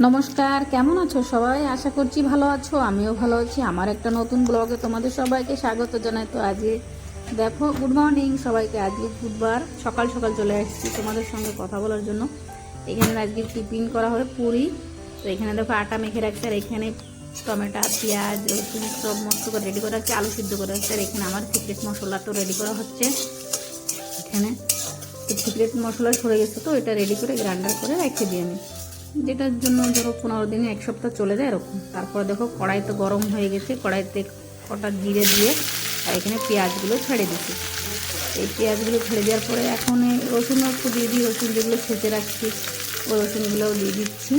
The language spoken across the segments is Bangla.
নমস্কার, কেমন আছো সবাই? আশা করছি ভালো আছো। আমিও ভালো আছি। আমার একটা নতুন ব্লগে তোমাদের সবাইকে স্বাগত জানাই। তো আজকে দেখো, গুড মর্নিং সবাইকে। আজকে বুধবার সকাল সকাল চলে আসছি তোমাদের সঙ্গে কথা বলার জন্য। এখানে আজকে টিফিন করা হয় পুরি। তো এখানে দেখো আটা মেখে রাখছে, আর এখানে টমেটো, পেঁয়াজ, রসুন সব মস্ত করে রেডি করে রাখছে, আলু সিদ্ধ করে রাখছে। আর এখানে আমার সিক্রেট মশলা তো রেডি করা হচ্ছে। এখানে সিক্রেট মশলা সরে গেছে, তো এটা রেডি করে গ্রাইন্ডার করে রেখে দিই আমি, যেটার জন্য ধরো 15 দিনে 1 সপ্তাহ চলে যায় এরকম। তারপর দেখো কড়াই তো গরম হয়ে গেছে, কড়াইতে কটা জিরে দিয়ে আর এখানে পেঁয়াজগুলো ছেড়ে দিচ্ছি। এই পেঁয়াজগুলো ছেড়ে দেওয়ার পরে এখন রসুনও একটু দিয়ে দিই, রসুন যেগুলো ছেঁচে রাখছি ওই রসুনগুলোও দিয়ে দিচ্ছি।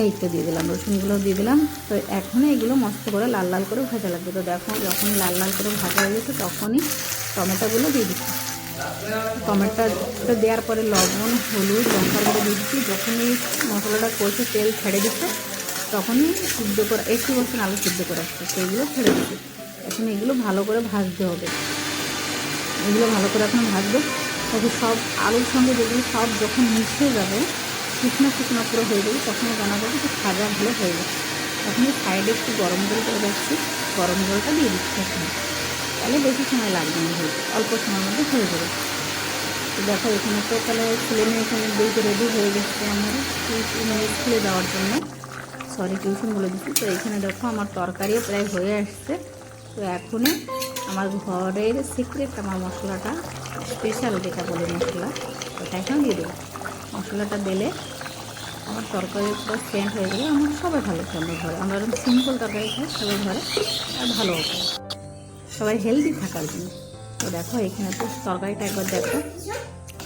এই তো দিয়ে দিলাম, রসুনগুলো দিয়ে দিলাম। তো এখন এইগুলো মস্ত করে লাল লাল করে ভাজা লাগবে। তো দেখো যখন লাল লাল করে ভাজা হয়ে গেছে তখনই টমেটোগুলো দিয়ে দিচ্ছি। টমেটোটা দেওয়ার পরে লবণ, হলুদ, লঙ্কার গুঁড়ো দিয়ে দিচ্ছি। যখনই মশলাটা কষে তেল ছেড়ে দিচ্ছে তখনই সিদ্ধ করে 80% আলু সিদ্ধ করে আসছে, সেইগুলো ছেড়ে দিচ্ছি। এখন এগুলো ভালো করে ভাজতে হবে। এগুলো ভালো করে এখন ভাজবে। তখন সব আলুর সঙ্গে যেগুলো সব যখন মিশে যাবে, শুকনো শুকনো করে হয়ে যাবে, তখনই জানা যাবে যে ভাজা ভালো হয়ে যাবে। তখন সাইডে একটু গরম জল করে রাখছি, গরম জলটা দিয়ে দিচ্ছি এখন। তাহলে বেশি সময় লাগবে না, হয়ে অল্প সময়ের মধ্যে হয়ে যাবে। তো দেখো এখানে তো তাহলে ছেলে এখানে বইতে রেডি হয়ে গেছে আমার স্কুলে দেওয়ার জন্য, টিউশন বলে দিচ্ছি। তো এখানে দেখো আমার তরকারিও প্রায় হয়ে আসছে। তো এখনই আমার ঘরের সিক্রেট আমার মশলাটা, স্পেশাল যেটা বলে মশলা, ওটা এখন দিয়ে দেবো। মশলাটা দিলে আমার তরকারি পুরো সেন্ট হয়ে গেলে আমার সবাই ভালো খায়। আমার ঘরে আমরা এরকম সিম্পল তরকারি খাই সবাই ঘরে, আর ভালোও খাই, সবাই হেলদি থাকার জন্য। তো দেখো এখানে তো তরকারিটা একবার দেখো,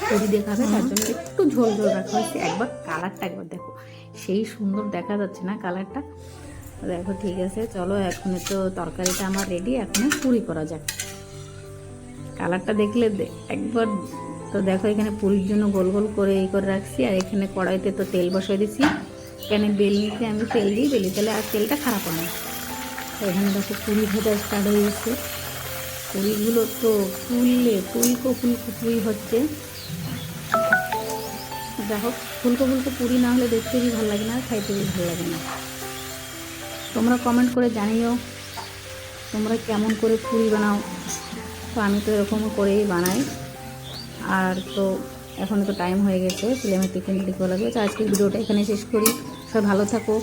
পুরি দেখাবে তার জন্য একটু ঝোল ঝোল রাখা হয়েছে। একবার কালারটা একবার দেখো, সেই সুন্দর দেখা যাচ্ছে না কালারটা? দেখো ঠিক আছে, চলো এখন তো তরকারিটা আমার রেডি, এখন পুরি করা যাক। কালারটা দেখলে একবার তো দেখো, এখানে পুরির জন্য গোল গোল করে এই করে রাখছি। আর এখানে কড়াইতে তো তেল বসিয়ে দিচ্ছি। এখানে বেলনিতে আমি তেল দিই, বেলি তেলে, আর তেলটা খারাপ হয় না। তো এখানে দেখো পুরি ভাজা স্টার্ট হয়ে গেছে। পুরিগুলো তো ফুলকো পুরি হচ্ছে। দেখো ফুলকো পুরি না হলে দেখতে भी ভালো লাগে না, খাইতে भी ভালো লাগে না। তোমরা কমেন্ট করে জানিও তোমরা কেমন করে পুরি বানাও। তো আমি তো এরকম করেই বানাই। আর তো এখন তো টাইম হয়ে গেছে, ছেলে আমার টিফিন রেডি করা লাগবে। তো আজকের ভিডিওটা এখানে শেষ করি। সবাই ভালো থাকো।